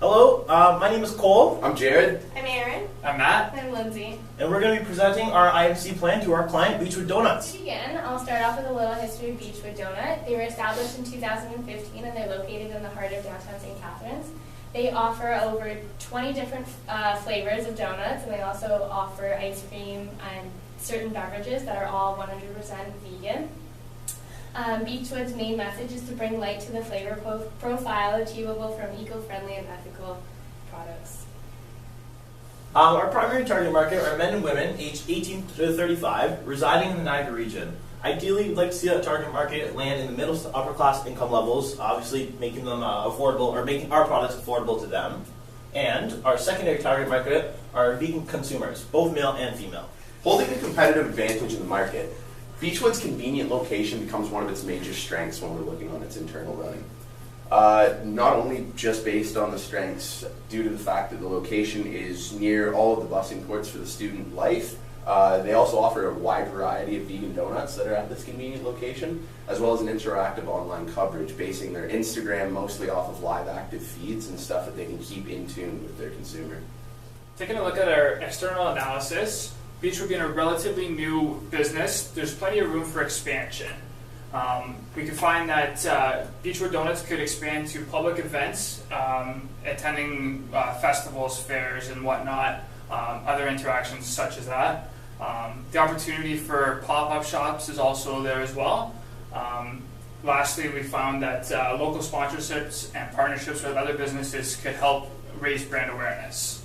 Hello, my name is Cole. I'm Jared. I'm Aaron. I'm Matt. I'm Lindsay. And we're going to be presenting our IMC plan to our client, Beechwood Doughnuts. To begin, I'll start off with a little history of Beechwood Donut. They were established in 2015 and they're located in the heart of downtown St. Catharines. They offer over 20 different flavors of donuts, and they also offer ice cream and certain beverages that are all 100% vegan. Beechwood's main message is to bring light to the flavor profile achievable from eco-friendly and ethical products. Our primary target market are men and women aged 18 to 35 residing in the Niagara region. Ideally, we'd like to see that target market land in the middle to upper class income levels, obviously making them affordable, or making our products affordable to them. And our secondary target market are vegan consumers, both male and female. Holding a competitive advantage in the market, Beechwood's convenient location becomes one of its major strengths when we're looking on its internal running. Not only just based on the strengths due to the fact that the location is near all of the busing ports for the student life, they also offer a wide variety of vegan donuts that are at this convenient location, as well as an interactive online coverage basing their Instagram mostly off of live active feeds and stuff that they can keep in tune with their consumer. Taking a look at our external analysis, Beechwood being a relatively new business, there's plenty of room for expansion. We can find that Beechwood Doughnuts could expand to public events, attending festivals, fairs, and whatnot, other interactions such as that. The opportunity for pop-up shops is also there as well. Lastly, we found that local sponsorships and partnerships with other businesses could help raise brand awareness.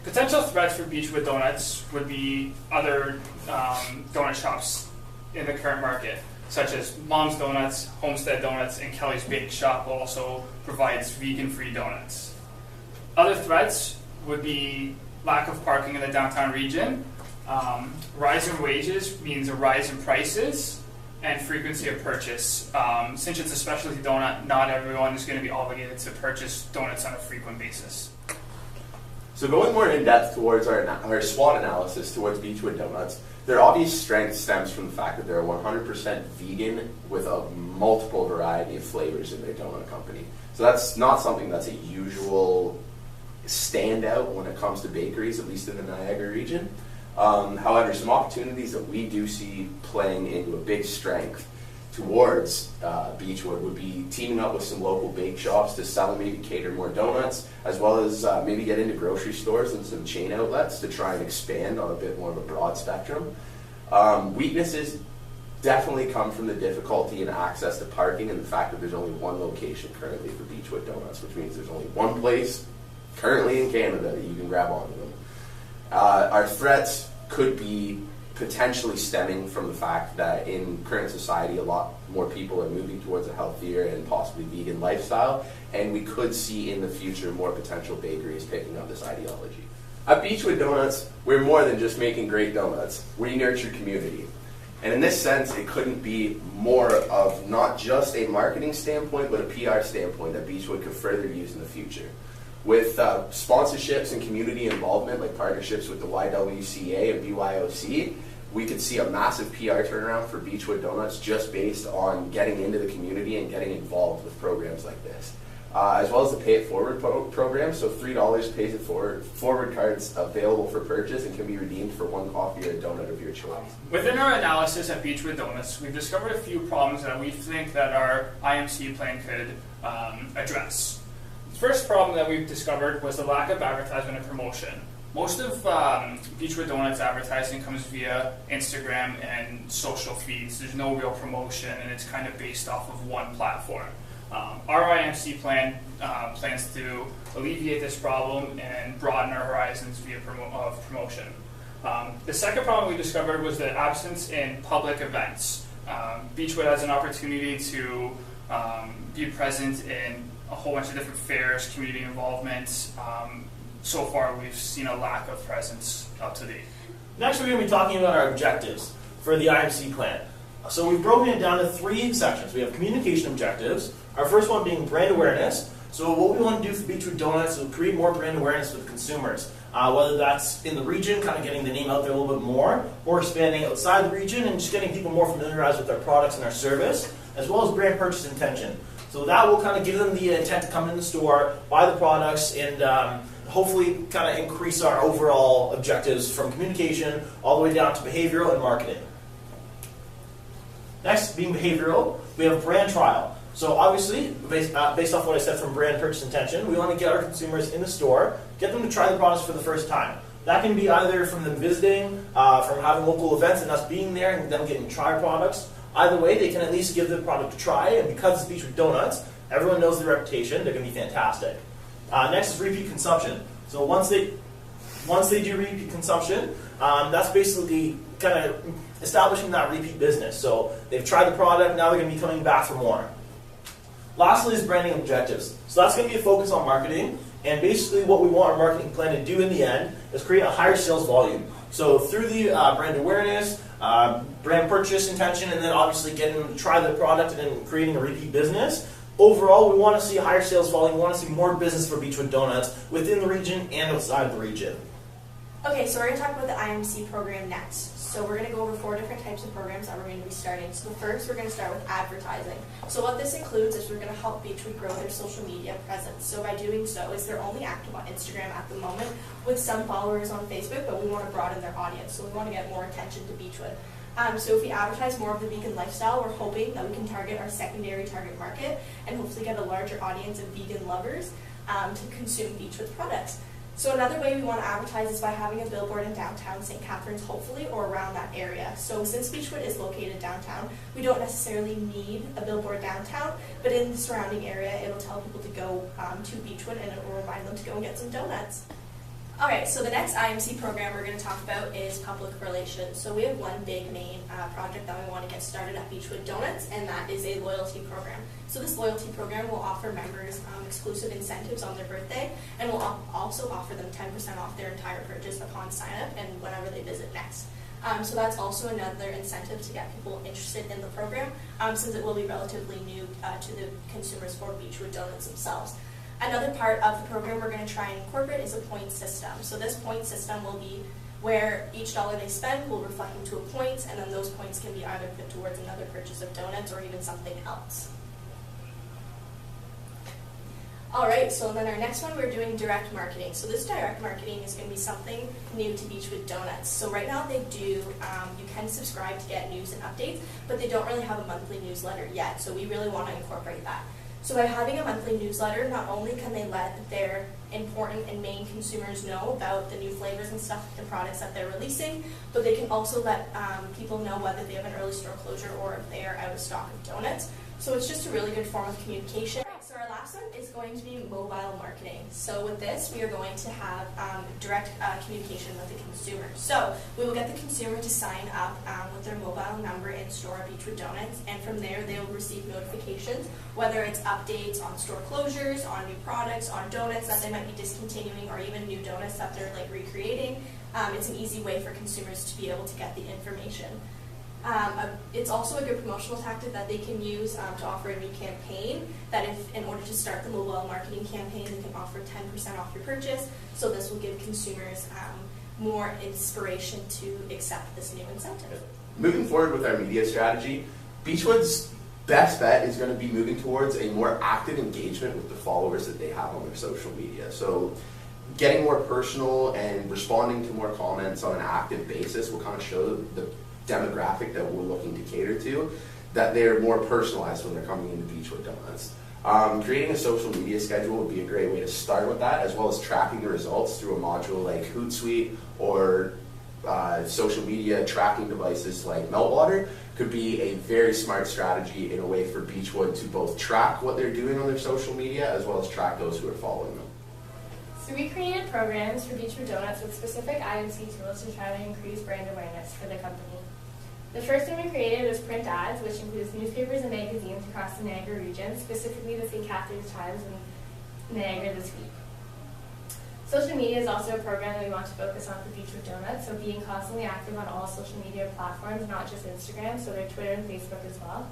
Potential threats for Beechwood Doughnuts would be other donut shops in the current market, such as Mom's Donuts, Homestead Donuts, and Kelly's Bake Shop also provides vegan-free donuts. Other threats would be lack of parking in the downtown region, rise in wages means a rise in prices, and frequency of purchase. Since it's a specialty donut, not everyone is going to be obligated to purchase donuts on a frequent basis. So going more in depth towards our SWOT analysis towards Beechwood Doughnuts, their obvious strength stems from the fact that they're 100% vegan with a multiple variety of flavors in their donut company. So that's not something that's a usual standout when it comes to bakeries, at least in the Niagara region. However, some opportunities that we do see playing into a big strength towards Beechwood would be teaming up with some local bake shops to sell and maybe cater more donuts, as well as maybe get into grocery stores and some chain outlets to try and expand on a bit more of a broad spectrum. Weaknesses definitely come from the difficulty in access to parking and the fact that there's only one location currently for Beechwood Doughnuts, which means there's only one place currently in Canada that you can grab onto them. Our threats could be potentially stemming from the fact that in current society a lot more people are moving towards a healthier and possibly vegan lifestyle, and we could see in the future more potential bakeries picking up this ideology. At Beechwood Doughnuts, we're more than just making great donuts. We nurture community. And in this sense, it couldn't be more of not just a marketing standpoint, but a PR standpoint that Beechwood could further use in the future. With sponsorships and community involvement, like partnerships with the YWCA and BYOC, we could see a massive PR turnaround for Beechwood Doughnuts just based on getting into the community and getting involved with programs like this. As well as the Pay It Forward program, so $3 pays it forward cards available for purchase and can be redeemed for one coffee or a donut of your choice. Within our analysis at Beechwood Doughnuts, we've discovered a few problems that we think that our IMC plan could address. The first problem that we've discovered was the lack of advertisement and promotion. Most of Beechwood Doughnuts advertising comes via Instagram and social feeds. There's no real promotion, and it's kind of based off of one platform. Our IMC plan plans to alleviate this problem and broaden our horizons via promotion. The second problem we discovered was the absence in public events. Beechwood has an opportunity to be present in a whole bunch of different fairs, community involvement. So far, we've seen a lack of presence up to date. Next, we're going to be talking about our objectives for the IMC plan. So we've broken it down to three sections. We have communication objectives, our first one being brand awareness. So what we want to do for Beechwood Doughnuts is create more brand awareness with consumers, whether that's in the region, kind of getting the name out there a little bit more, or expanding outside the region and just getting people more familiarized with our products and our service, as well as brand purchase intention. So that will kind of give them the intent to come in the store, buy the products, and hopefully kind of increase our overall objectives from communication all the way down to behavioral and marketing. Next, being behavioral, we have brand trial. So obviously, based off what I said from brand purchase intention, we want to get our consumers in the store, get them to try the products for the first time. That can be either from them visiting, from having local events and us being there and them getting to try products. Either way, they can at least give the product a try, and because it's Beechwood Doughnuts, everyone knows the reputation, they're going to be fantastic. Next is repeat consumption. So once they do repeat consumption, that's basically kind of establishing that repeat business. So they've tried the product, now they're going to be coming back for more. Lastly is branding objectives. So that's going to be a focus on marketing, and basically what we want our marketing plan to do in the end is create a higher sales volume. So through the brand awareness, brand purchase intention, and then obviously getting them to try the product and then creating a repeat business. Overall, we want to see a higher sales volume. We want to see more business for Beechwood Doughnuts within the region and outside the region. Okay, so we're going to talk about the IMC program next. So we're going to go over 4 different types of programs that we're going to be starting. So first, we're going to start with advertising. So what this includes is we're going to help Beechwood grow their social media presence. So by doing so, is they're only active on Instagram at the moment with some followers on Facebook, but we want to broaden their audience. So we want to get more attention to Beechwood. So if we advertise more of the vegan lifestyle, we're hoping that we can target our secondary target market and hopefully get a larger audience of vegan lovers to consume Beechwood products. So another way we want to advertise is by having a billboard in downtown St. Catharines, hopefully, or around that area. So since Beechwood is located downtown, we don't necessarily need a billboard downtown, but in the surrounding area, it'll tell people to go to Beechwood and it will remind them to go and get some donuts. Alright, so the next IMC program we're going to talk about is public relations. So we have one big main project that we want to get started at Beechwood Doughnuts, and that is a loyalty program. So this loyalty program will offer members exclusive incentives on their birthday, and will also offer them 10% off their entire purchase upon sign up and whenever they visit next. So that's also another incentive to get people interested in the program, since it will be relatively new to the consumers for Beechwood Doughnuts themselves. Another part of the program we're going to try and incorporate is a point system. So this point system will be where each dollar they spend will reflect into a point, and then those points can be either put towards another purchase of donuts or even something else. Alright, so then our next one, we're doing direct marketing. So this direct marketing is going to be something new to Beechwood Doughnuts. So right now they do, you can subscribe to get news and updates, but they don't really have a monthly newsletter yet, so we really want to incorporate that. So by having a monthly newsletter, not only can they let their important and main consumers know about the new flavors and stuff, the products that they're releasing, but they can also let people know whether they have an early store closure or if they are out of stock of donuts. So it's just a really good form of communication. So our last one is going to be mobile marketing. So with this, we are going to have direct communication with the consumer. So we will get the consumer to sign up with their mobile number in store at Beechwood Doughnuts, and from there they will receive notifications, whether it's updates on store closures, on new products, on donuts that they might be discontinuing, or even new donuts that they're recreating. It's an easy way for consumers to be able to get the information. It's also a good promotional tactic that they can use to offer a new campaign, that if in order to start the mobile marketing campaign, they can offer 10% off your purchase. So this will give consumers more inspiration to accept this new incentive. Moving forward with our media strategy, Beechwood's best bet is going to be moving towards a more active engagement with the followers that they have on their social media. So getting more personal and responding to more comments on an active basis will kind of show the demographic that we're looking to cater to, that they're more personalized when they're coming into Beechwood Doughnuts. Creating a social media schedule would be a great way to start with that, as well as tracking the results through a module like Hootsuite, or social media tracking devices like Meltwater could be a very smart strategy in a way for Beechwood to both track what they're doing on their social media as well as track those who are following them. So we created programs for Beechwood Doughnuts with specific IMC tools to try to increase brand awareness for the company. The first one we created was print ads, which includes newspapers and magazines across the Niagara region, specifically the St. Catharines Times and Niagara This Week. Social media is also a program that we want to focus on for Beechwood Doughnuts, so being constantly active on all social media platforms, not just Instagram, so their Twitter and Facebook as well.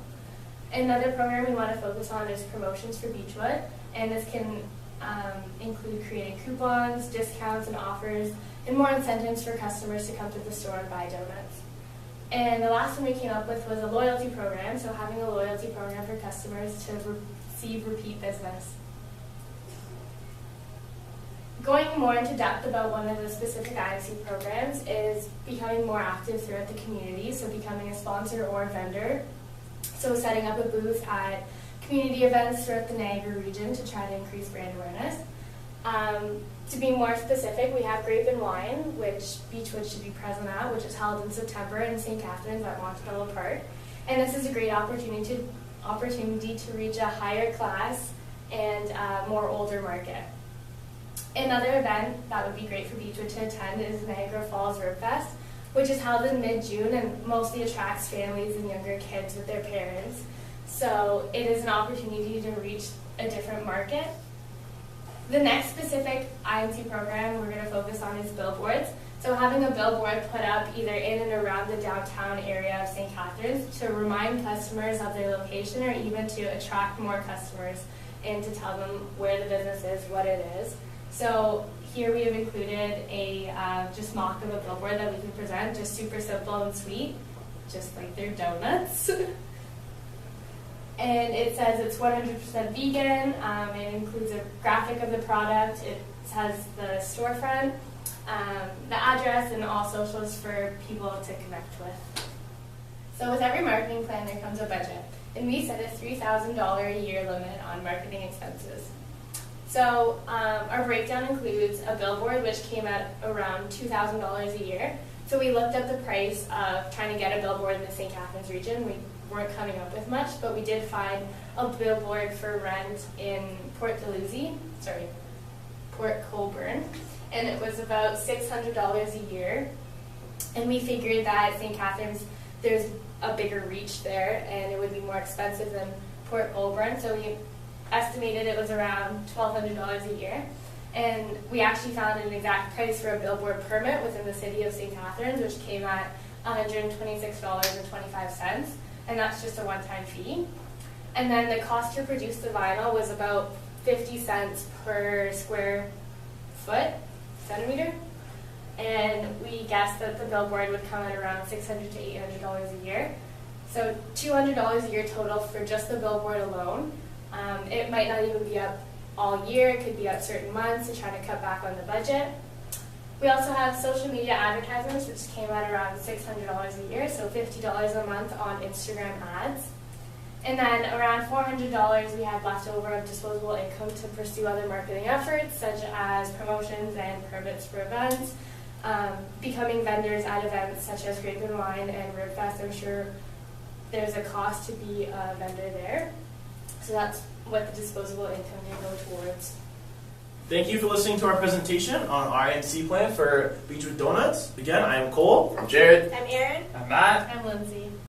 Another program we want to focus on is promotions for Beechwood, and this can include creating coupons, discounts, and offers, and more incentives for customers to come to the store and buy donuts. And the last one we came up with was a loyalty program, so having a loyalty program for customers to see repeat business. Going more into depth about one of the specific IMC programs is becoming more active throughout the community, so becoming a sponsor or a vendor. So setting up a booth at community events throughout the Niagara region to try to increase brand awareness. To be more specific, we have Grape and Wine, which Beechwood should be present at, which is held in September in St. Catharines at Montebello Park. And this is a great opportunity to reach a higher class and more older market. Another event that would be great for Beechwood to attend is Niagara Falls Rib Fest, which is held in mid-June and mostly attracts families and younger kids with their parents. So it is an opportunity to reach a different market. The next specific IMC program we're going to focus on is billboards. So having a billboard put up either in and around the downtown area of St. Catharines to remind customers of their location or even to attract more customers and to tell them where the business is, what it is. So here we have included a just mock of a billboard that we can present, just super simple and sweet, just like their donuts. And it says it's 100% vegan. It includes a graphic of the product. It has the storefront, the address, and all socials for people to connect with. So with every marketing plan, there comes a budget. And we set a $3,000 a year limit on marketing expenses. So our breakdown includes a billboard, which came at around $2,000 a year. So we looked at the price of trying to get a billboard in the St. Catharines region. We weren't coming up with much, but we did find a billboard for rent in Port Colborne, and it was about $600 a year. And we figured that St. Catharines, there's a bigger reach there, and it would be more expensive than Port Colborne, so we estimated it was around $1,200 a year. And we actually found an exact price for a billboard permit within the city of St. Catharines, which came at $126.25, and that's just a one-time fee. And then the cost to produce the vinyl was about 50 cents per square centimeter, and we guessed that the billboard would come at around $600 to $800 a year. So $200 a year total for just the billboard alone. It might not even be up all year, it could be up certain months to try to cut back on the budget. We also have social media advertisements, which came at around $600 a year, so $50 a month on Instagram ads. And then around $400 we have left over of disposable income to pursue other marketing efforts, such as promotions and permits for events, becoming vendors at events such as Grape and Wine and Rib Fest. I'm sure there's a cost to be a vendor there. So that's what the disposable income can go towards. Thank you for listening to our presentation on our IMC plan for Beechwood Doughnuts. Again, I am Cole. I'm Jared. I'm Erin. I'm Matt. I'm Lindsay.